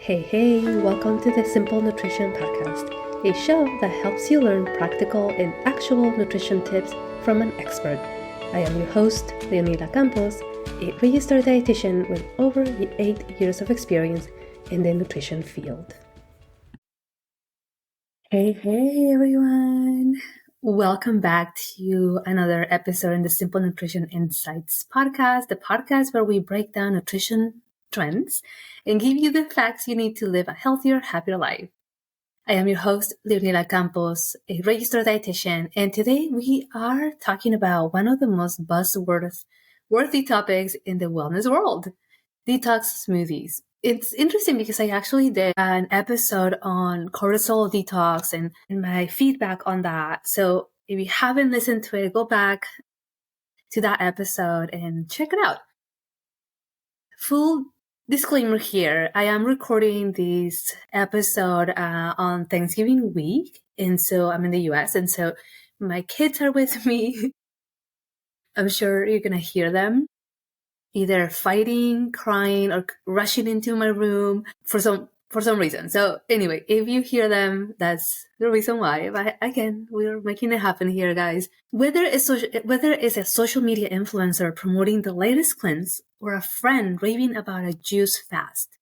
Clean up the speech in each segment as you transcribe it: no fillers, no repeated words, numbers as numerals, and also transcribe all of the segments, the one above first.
Hey, welcome to the Simple Nutrition Podcast, a show that helps you learn practical and actual nutrition tips from an expert. I am your host, Leonila Campos, a registered dietitian with over 8 years of experience in the nutrition field. Hey, everyone. Welcome back to another episode in the Simple Nutrition Insights podcast, the podcast where we break down nutrition trends and give you the facts you need to live a healthier, happier life. I am your host, Leonila Campos, a registered dietitian, and today we are talking about one of the most buzzworthy topics in the wellness world, detox smoothies. It's interesting because I actually did an episode on cortisol detox and my feedback on that. So if you haven't listened to it, go back to that episode and check it out. Full disclaimer here, I am recording this episode on Thanksgiving week, and so I'm in the US, and so my kids are with me. I'm sure you're gonna hear them either fighting, crying, or rushing into my room for some reason. So anyway, if you hear them, that's the reason why. But again, we're making it happen here, guys. Whether it's a social media influencer promoting the latest cleanse or a friend raving about a juice fast,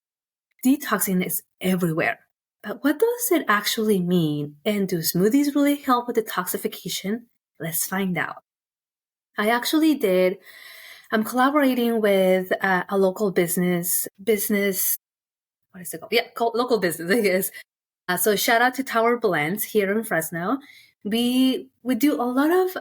detoxing is everywhere. But what does it actually mean? And do smoothies really help with detoxification? Let's find out. I'm collaborating with a local business, what is it called? Yeah, local business, I guess. So shout out to Tower Blends here in Fresno. We do a lot of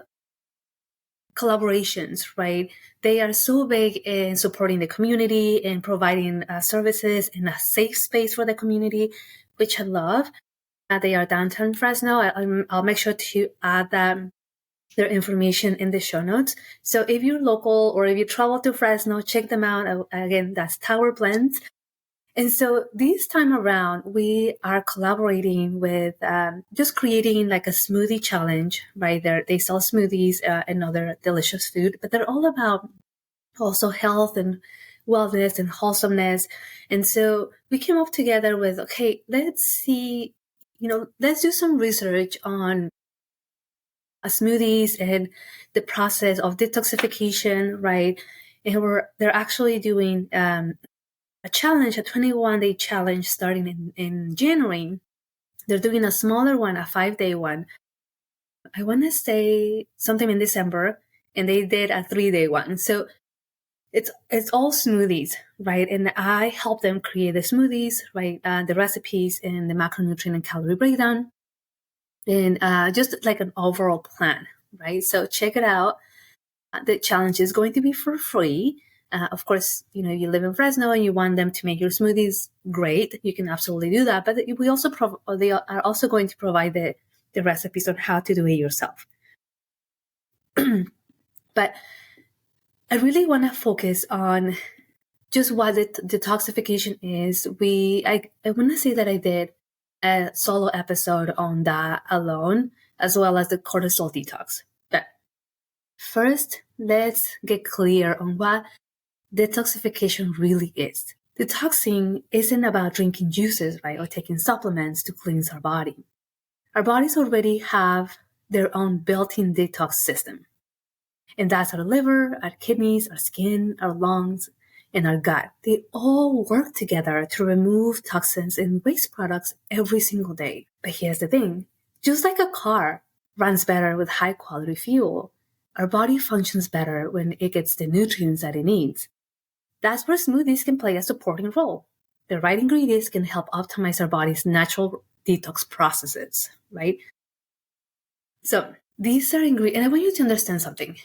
collaborations, right? They are so big in supporting the community and providing services in a safe space for the community, which I love. They are downtown Fresno. I'll make sure to add their information in the show notes. So if you're local or if you travel to Fresno, check them out. Again, that's Tower Blends. And so this time around, we are collaborating with just creating like a smoothie challenge, right? They sell smoothies and other delicious food, but they're all about also health and wellness and wholesomeness. And so we came up together with, okay, let's see, let's do some research on smoothies and the process of detoxification, right? And they're actually doing a challenge, a 21-day challenge starting in January. They're doing a smaller one, a 5-day one. I want to say sometime in December, and they did a 3-day one. So it's all smoothies, right? And I help them create the smoothies, right? The recipes and the macronutrient and calorie breakdown. And just like an overall plan, right? So check it out. The challenge is going to be for free. Of course, you live in Fresno and you want them to make your smoothies great. You can absolutely do that. But they are also going to provide the recipes on how to do it yourself. But I really want to focus on just what detoxification is. I want to say that I did a solo episode on that alone, as well as the cortisol detox. But first, let's get clear on what detoxification really is. Detoxing isn't about drinking juices, right, or taking supplements to cleanse our body. Our bodies already have their own built-in detox system. And that's our liver, our kidneys, our skin, our lungs, and our gut. They all work together to remove toxins and waste products every single day. But here's the thing. Just like a car runs better with high-quality fuel, our body functions better when it gets the nutrients that it needs. That's where smoothies can play a supporting role. The right ingredients can help optimize our body's natural detox processes, right? So these are ingredients, and I want you to understand something.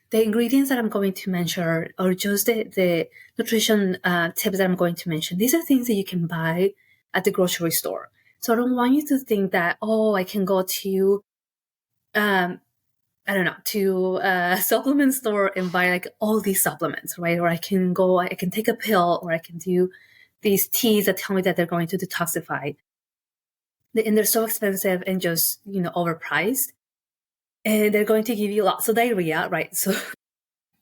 The ingredients that I'm going to mention are just the nutrition tips that I'm going to mention. These are things that you can buy at the grocery store. So I don't want you to think that, I can go to, to a supplement store and buy like all these supplements, right? Or I can take a pill, or I can do these teas that tell me that they're going to detoxify. And they're so expensive and just, overpriced. And they're going to give you lots of diarrhea, right? So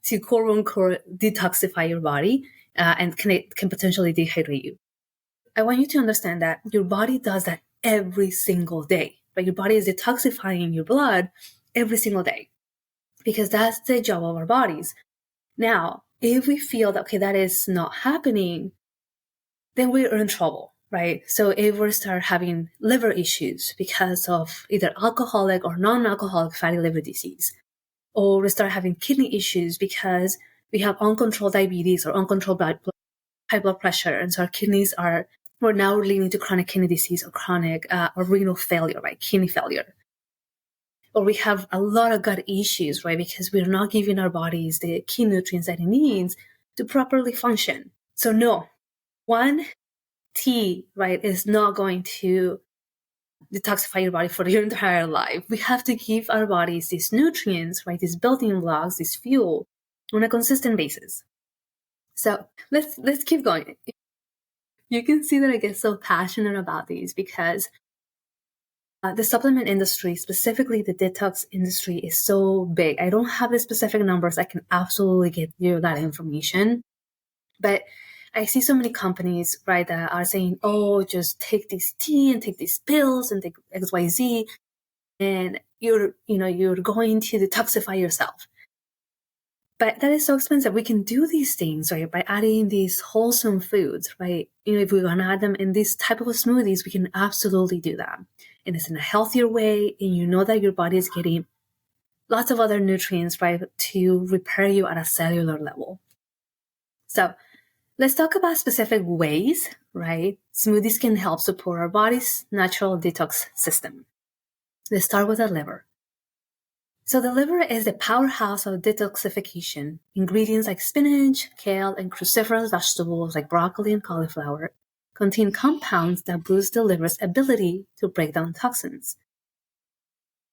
to quote unquote detoxify your body and can potentially dehydrate you. I want you to understand that your body does that every single day, right? Your body is detoxifying your blood every single day because that's the job of our bodies. Now, if we feel that, okay, that is not happening, then we're in trouble, right? So if we start having liver issues because of either alcoholic or non-alcoholic fatty liver disease, or we start having kidney issues because we have uncontrolled diabetes or uncontrolled high blood pressure, and so our kidneys we're now leading to chronic kidney disease or chronic or renal failure, right? Kidney failure. Or we have a lot of gut issues, right? Because we're not giving our bodies the key nutrients that it needs to properly function. So no, one tea, right, is not going to detoxify your body for your entire life. We have to give our bodies these nutrients, right, these building blocks, this fuel on a consistent basis. So let's keep going. You can see that I get so passionate about these because the supplement industry, specifically the detox industry, is so big. I don't have the specific numbers. I can absolutely get you that information. But I see so many companies, right, that are saying, oh, just take this tea and take these pills and take XYZ, and you're going to detoxify yourself. But that is so expensive. We can do these things, right, by adding these wholesome foods, right? If we're going to add them in this type of smoothies, we can absolutely do that. And it's in a healthier way, and you know that your body is getting lots of other nutrients, right, to repair you at a cellular level. So let's talk about specific ways, right, smoothies can help support our body's natural detox system. Let's start with the liver. So the liver is the powerhouse of detoxification. Ingredients like spinach, kale, and cruciferous vegetables like broccoli and cauliflower contain compounds that boost the liver's ability to break down toxins.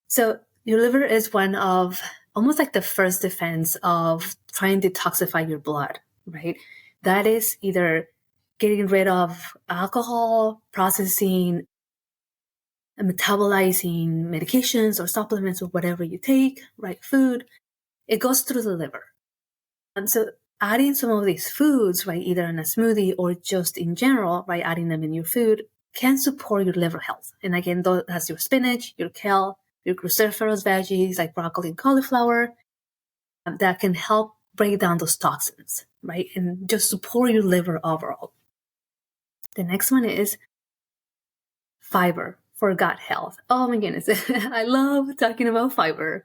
So your liver is one of almost like the first defense of trying to detoxify your blood, right? That is either getting rid of alcohol, processing, and metabolizing medications or supplements or whatever you take, right? Food, it goes through the liver. And so adding some of these foods, right, either in a smoothie or just in general, right, adding them in your food can support your liver health. And again, that's your spinach, your kale, your cruciferous veggies like broccoli and cauliflower that can help break down those toxins, right, and just support your liver overall. The next one is fiber for gut health. Oh my goodness, I love talking about fiber.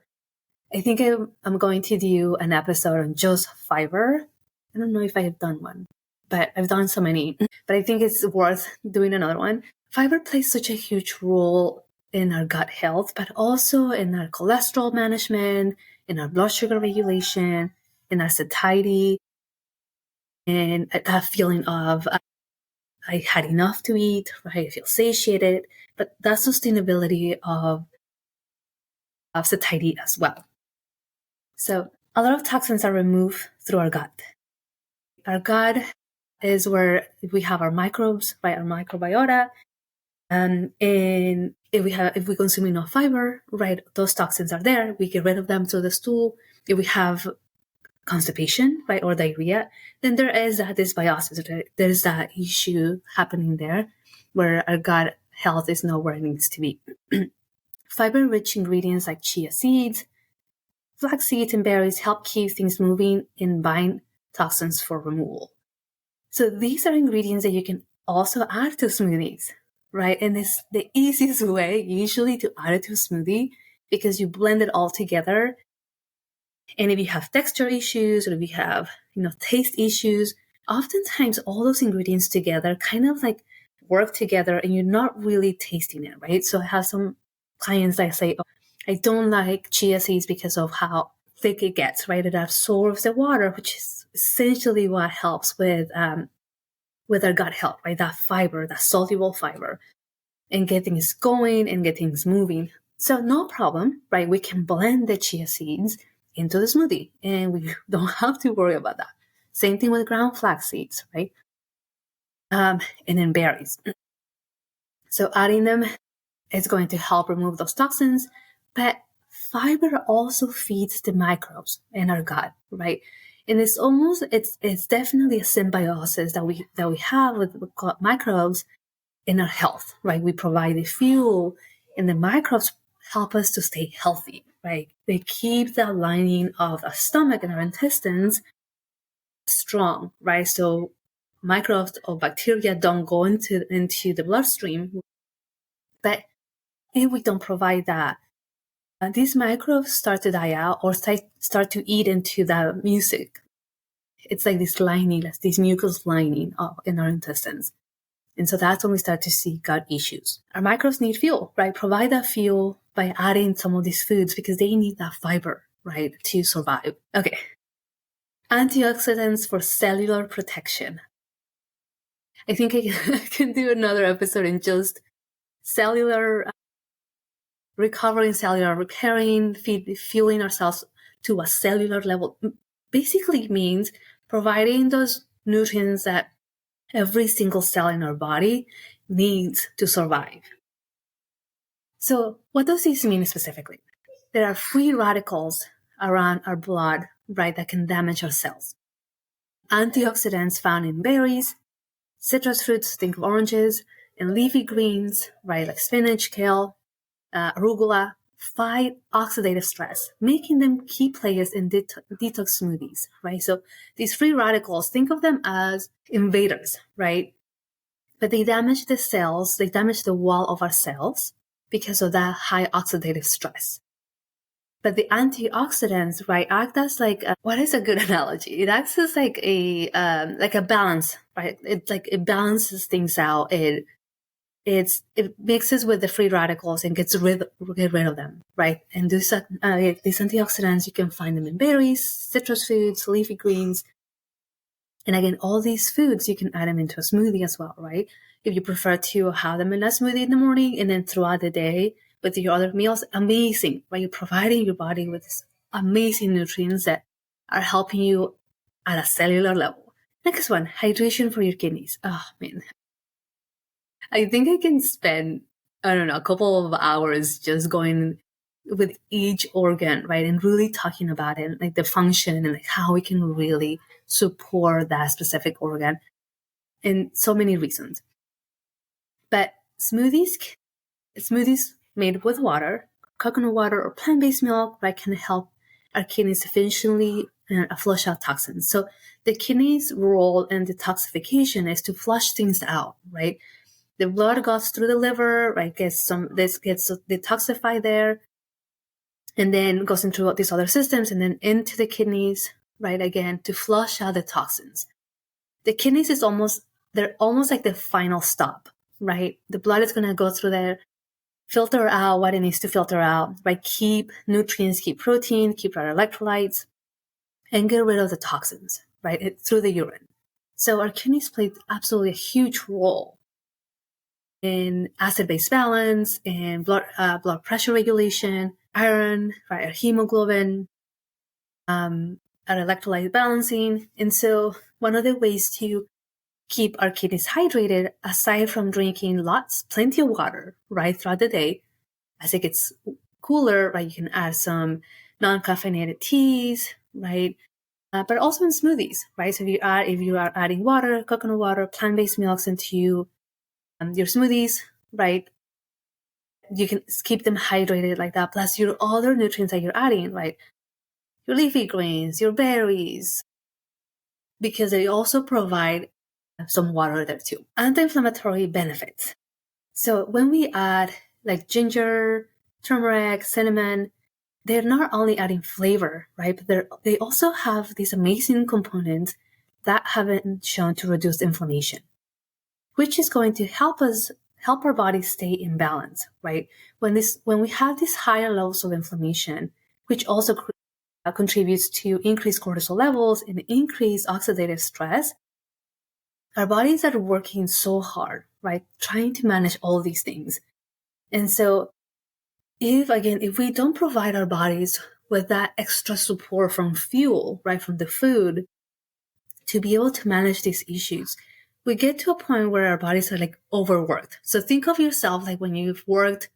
I think I'm going to do an episode on just fiber. I don't know if I have done one, but I've done so many. But I think it's worth doing another one. Fiber plays such a huge role in our gut health, but also in our cholesterol management, in our blood sugar regulation, in our satiety, and that feeling of I had enough to eat, right? I feel satiated, but that sustainability of satiety as well. So a lot of toxins are removed through our gut. Our gut is where we have our microbes, right? Our microbiota. And if we consume enough fiber, right, those toxins are there. We get rid of them through the stool. If we have constipation, right, or diarrhea, then there is that dysbiosis. Right? There's that issue happening there where our gut health is not where it needs to be. Fiber-rich ingredients like chia seeds, flax seeds, and berries help keep things moving and bind toxins for removal. So these are ingredients that you can also add to smoothies, right? And it's the easiest way usually to add it to a smoothie because you blend it all together. And if you have texture issues or if you have, taste issues, oftentimes all those ingredients together kind of like work together and you're not really tasting it, right? So I have some clients that say, oh, I don't like chia seeds because of how thick it gets, right? It absorbs the water, which is essentially what helps with our gut health, right? That fiber, that soluble fiber, and get things going and get things moving. So no problem, right? We can blend the chia seeds into the smoothie and we don't have to worry about that. Same thing with ground flax seeds, right? And then berries. So adding them is going to help remove those toxins, but fiber also feeds the microbes in our gut, right? And it's definitely a symbiosis that we have with microbes in our health, right? We provide the fuel, and the microbes help us to stay healthy, right? They keep the lining of our stomach and our intestines strong, right? So microbes or bacteria don't go into the bloodstream. But if we don't provide that, these microbes start to die out or start to eat into the music. It's like this lining, this mucus lining in our intestines. And so that's when we start to see gut issues. Our microbes need fuel, right? Provide that fuel by adding some of these foods because they need that fiber, right, to survive. Okay. Antioxidants for cellular protection. I think I can do another episode in just cellular, recovering cellular, repairing, fueling ourselves to a cellular level. Basically means providing those nutrients that every single cell in our body needs to survive. So what does this mean specifically? There are free radicals around our blood, right, that can damage our cells. Antioxidants found in berries, citrus fruits, think of oranges, and leafy greens, right, like spinach, kale, arugula, fight oxidative stress, making them key players in detox smoothies, right? So these free radicals, think of them as invaders, right? But they damage the cells, they damage the wall of our cells because of that high oxidative stress. But the antioxidants, right, act as like what is a good analogy? It acts as like a balance, right? It balances things out. It mixes with the free radicals and get rid of them, right? And these antioxidants, you can find them in berries, citrus foods, leafy greens. And again, all these foods, you can add them into a smoothie as well, right? If you prefer to have them in a smoothie in the morning and then throughout the day with your other meals, amazing, right? You're providing your body with this amazing nutrients that are helping you at a cellular level. Next one, hydration for your kidneys. Oh, man. I think I can spend, a couple of hours just going with each organ, right? And really talking about it, like the function and like how we can really support that specific organ in so many reasons. But smoothies made with water, coconut water or plant-based milk, right, can help our kidneys efficiently flush out toxins. So the kidneys' role in detoxification is to flush things out, right? The blood goes through the liver, right? This gets detoxified there, and then goes into these other systems, and then into the kidneys, right? Again, to flush out the toxins. The kidneys they're almost like the final stop, right? The blood is going to go through there, filter out what it needs to filter out, right? Keep nutrients, keep protein, keep our electrolytes, and get rid of the toxins, right? Through the urine. So our kidneys play absolutely a huge role in acid-base balance, in blood pressure regulation, iron, right, our hemoglobin, our electrolyte balancing. And so one of the ways to keep our kidneys hydrated, aside from drinking plenty of water, right, throughout the day, as it gets cooler, right, you can add some non-caffeinated teas, right, but also in smoothies, right? So if you are adding water, coconut water, plant-based milks into your smoothies, right, you can keep them hydrated like that. Plus your other nutrients that you're adding, right, your leafy greens, your berries, because they also provide some water there too. Anti-inflammatory benefits. So when we add like ginger, turmeric, cinnamon, they're not only adding flavor, right? But they also have these amazing components that have been shown to reduce inflammation, which is going to help our body stay in balance, right? When we have these higher levels of inflammation, which also contributes to increased cortisol levels and increased oxidative stress, our bodies are working so hard, right? Trying to manage all these things. And so if we don't provide our bodies with that extra support from fuel, right, from the food, to be able to manage these issues, we get to a point where our bodies are like overworked. So think of yourself like when you've worked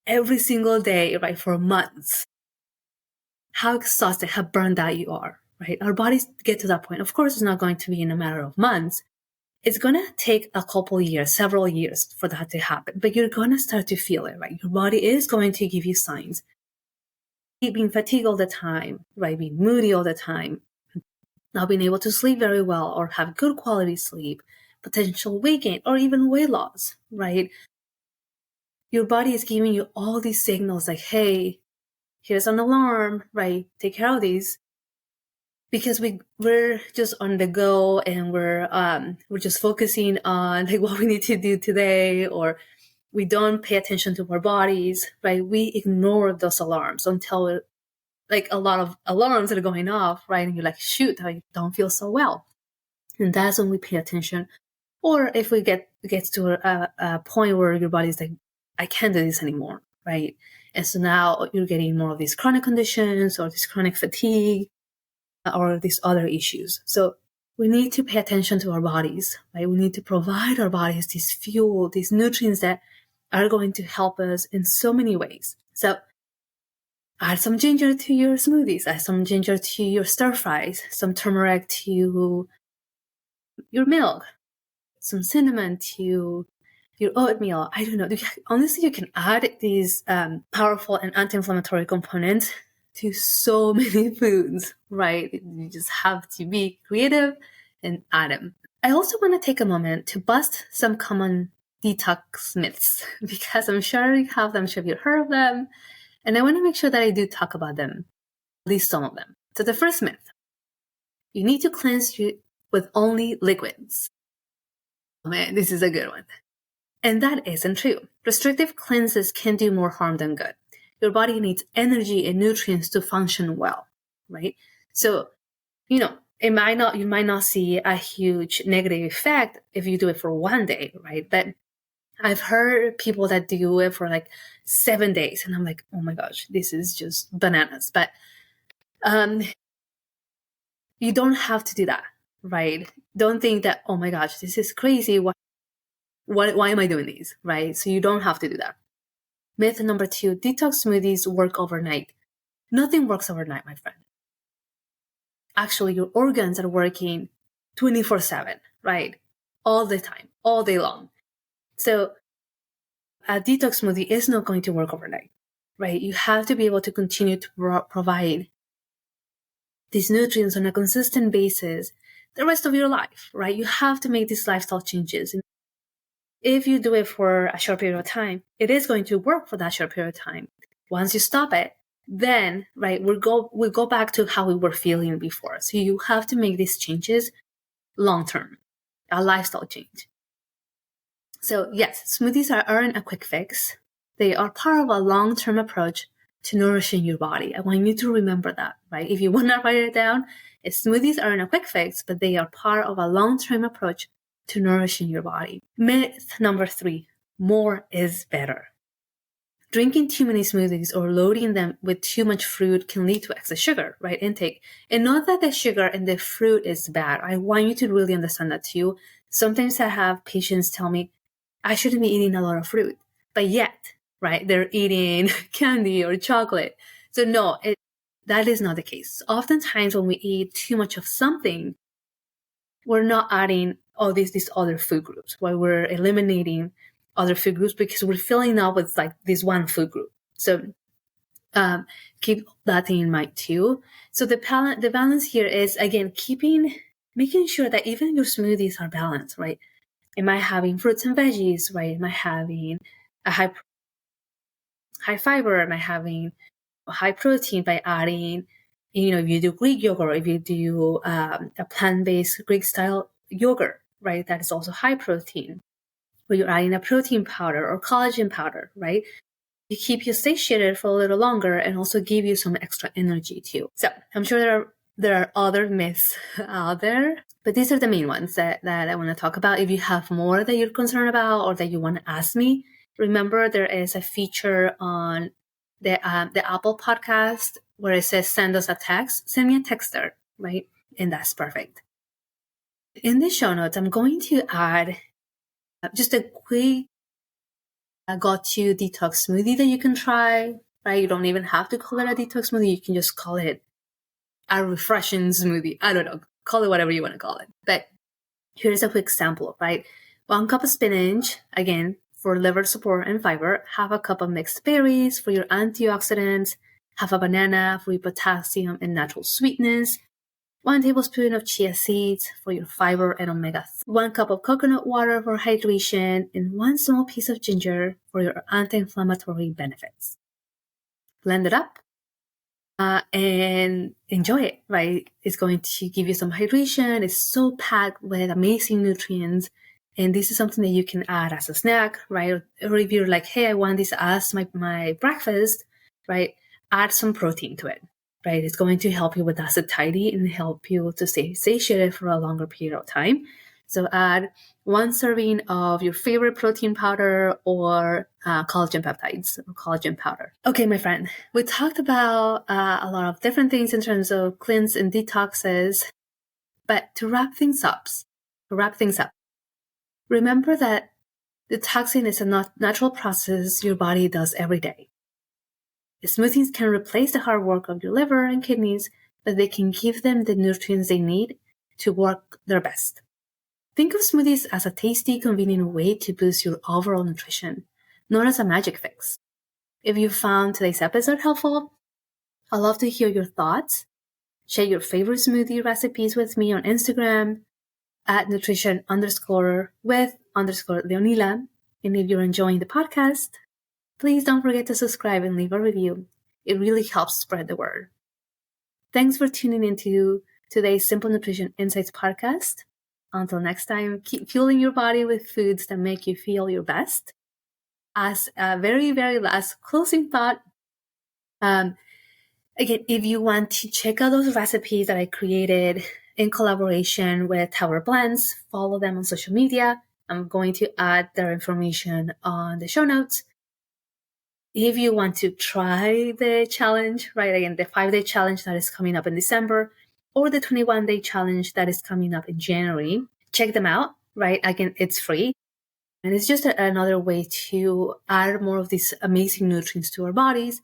every single day, right, for months, how exhausted, how burned out you are, right? Our bodies get to that point. Of course, it's not going to be in a matter of months. it's going to take a couple years, several years for that to happen, but you're going to start to feel it, right? Your body is going to give you signs. Being fatigued all the time, right? Being moody all the time, not being able to sleep very well or have good quality sleep, potential weight gain, or even weight loss, right? Your body is giving you all these signals like, hey, here's an alarm, right? Take care of these. Because we're just on the go and we're just focusing on like what we need to do today, or we don't pay attention to our bodies, right? We ignore those alarms until like a lot of alarms are going off, right? And you're like, shoot, I don't feel so well. And that's when we pay attention. Or if we get to a point where your body's like, I can't do this anymore, right? And so now you're getting more of these chronic conditions or this chronic fatigue or these other issues. So we need to pay attention to our bodies, right? We need to provide our bodies this fuel, these nutrients that are going to help us in so many ways. So add some ginger to your smoothies, add some ginger to your stir fries, some turmeric to your milk, some cinnamon to your oatmeal. I don't know. Honestly, you can add these powerful and anti-inflammatory components to so many foods, right? You just have to be creative and add them. I also want to take a moment to bust some common detox myths because I'm sure you have them, I'm sure you've heard of them, and I want to make sure that I do talk about them, at least some of them. So the first myth, you need to cleanse you with only liquids. Oh man, this is a good one. And that isn't true. Restrictive cleanses can do more harm than good. Your body needs energy and nutrients to function well, right? So, you might not see a huge negative effect if you do it for one day, right? But I've heard people that do it for like 7 days, and I'm like, oh my gosh, this is just bananas. But you don't have to do that, right? Don't think that, oh my gosh, this is crazy. Why am I doing these, right? So you don't have to do that. Myth number 2, detox smoothies work overnight. Nothing works overnight, my friend. Actually, your organs are working 24/7, right? All the time, all day long. So a detox smoothie is not going to work overnight, right? You have to be able to continue to provide these nutrients on a consistent basis the rest of your life, right? You have to make these lifestyle changes. And if you do it for a short period of time, it is going to work for that short period of time. Once you stop it, then, right, we'll go back to how we were feeling before. So you have to make these changes long-term, a lifestyle change. So yes, smoothies aren't a quick fix. They are part of a long-term approach to nourishing your body. I want you to remember that, right? If you want to write it down, smoothies aren't a quick fix, but they are part of a long-term approach to nourishing your body. Myth number 3, more is better. Drinking too many smoothies or loading them with too much fruit can lead to excess sugar, right, intake. And not that the sugar and the fruit is bad. I want you to really understand that too. Sometimes I have patients tell me, I shouldn't be eating a lot of fruit. But yet, right, they're eating candy or chocolate. So no, that is not the case. Oftentimes when we eat too much of something, we're not adding all these other food groups, where we're eliminating other food groups because we're filling up with like this one food group. So keep that thing in mind too. So the balance here is, again, making sure that even your smoothies are balanced, right? Am I having fruits and veggies, right? Am I having a high fiber? Am I having a high protein by adding, if you do Greek yogurt, or if you do a plant-based Greek style yogurt, right? That is also high protein. Where you're adding a protein powder or collagen powder, right? To keep you satiated for a little longer and also give you some extra energy too. So I'm sure there are other myths out there, but these are the main ones that I want to talk about. If you have more that you're concerned about or that you want to ask me, remember there is a feature on the Apple podcast where it says send us a text. Send me a text there, right? And that's perfect. In the show notes, I'm going to add just a quick got-to detox smoothie that you can try, right? You don't even have to call it a detox smoothie. You can just call it a refreshing smoothie. I don't know. Call it whatever you want to call it. But Here's a quick sample, right? 1 cup of spinach, again, for liver support and fiber. Half a cup of mixed berries for your antioxidants. Half a banana for your potassium and natural sweetness. 1 tablespoon of chia seeds for your fiber and omega. 1 cup of coconut water for hydration, and 1 small piece of ginger for your anti-inflammatory benefits. Blend it up and enjoy it, right? It's going to give you some hydration. It's so packed with amazing nutrients. And this is something that you can add as a snack, right? Or if you're like, hey, I want this as my breakfast, right? Add some protein to it, right? It's going to help you with that satiety and help you to stay satiated for a longer period of time. So add 1 serving of your favorite protein powder or collagen peptides or collagen powder. Okay, my friend, we talked about a lot of different things in terms of cleanse and detoxes, but to wrap things up, remember that detoxing is a natural process your body does every day. The smoothies can replace the hard work of your liver and kidneys, but they can give them the nutrients they need to work their best. Think of smoothies as a tasty, convenient way to boost your overall nutrition, not as a magic fix. If you found today's episode helpful, I'd love to hear your thoughts. Share your favorite smoothie recipes with me on Instagram at nutrition_with_Leonila. And if you're enjoying the podcast, please don't forget to subscribe and leave a review. It really helps spread the word. Thanks for tuning into today's Simple Nutrition Insights podcast. Until next time, keep fueling your body with foods that make you feel your best. As a very, very last closing thought, again, if you want to check out those recipes that I created in collaboration with Tower Blends, follow them on social media. I'm going to add their information on the show notes. If you want to try the challenge, right, again, the 5-day challenge that is coming up in December, or the 21-day challenge that is coming up in January, check them out, right? Again, it's free. And it's just another way to add more of these amazing nutrients to our bodies.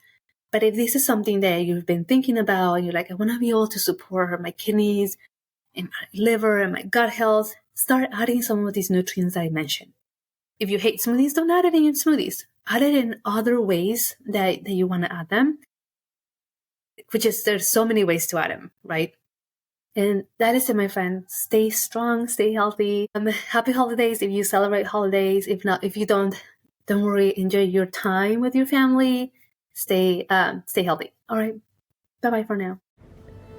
But if this is something that you've been thinking about, and you're like, I want to be able to support my kidneys and my liver and my gut health, start adding some of these nutrients that I mentioned. If you hate smoothies, don't add it in your smoothies. Add it in other ways that you want to add them, which is there's so many ways to add them, right? And that is it, my friend. Stay strong, stay healthy. Happy holidays if you celebrate holidays. If not, if you don't worry. Enjoy your time with your family. Stay healthy. All right. Bye-bye for now.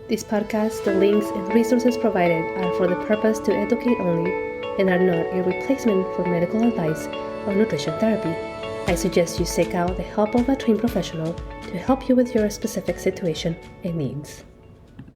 This podcast, the links and resources provided are for the purpose to educate only and are not a replacement for medical advice or nutrition therapy. I suggest you seek out the help of a trained professional to help you with your specific situation and needs.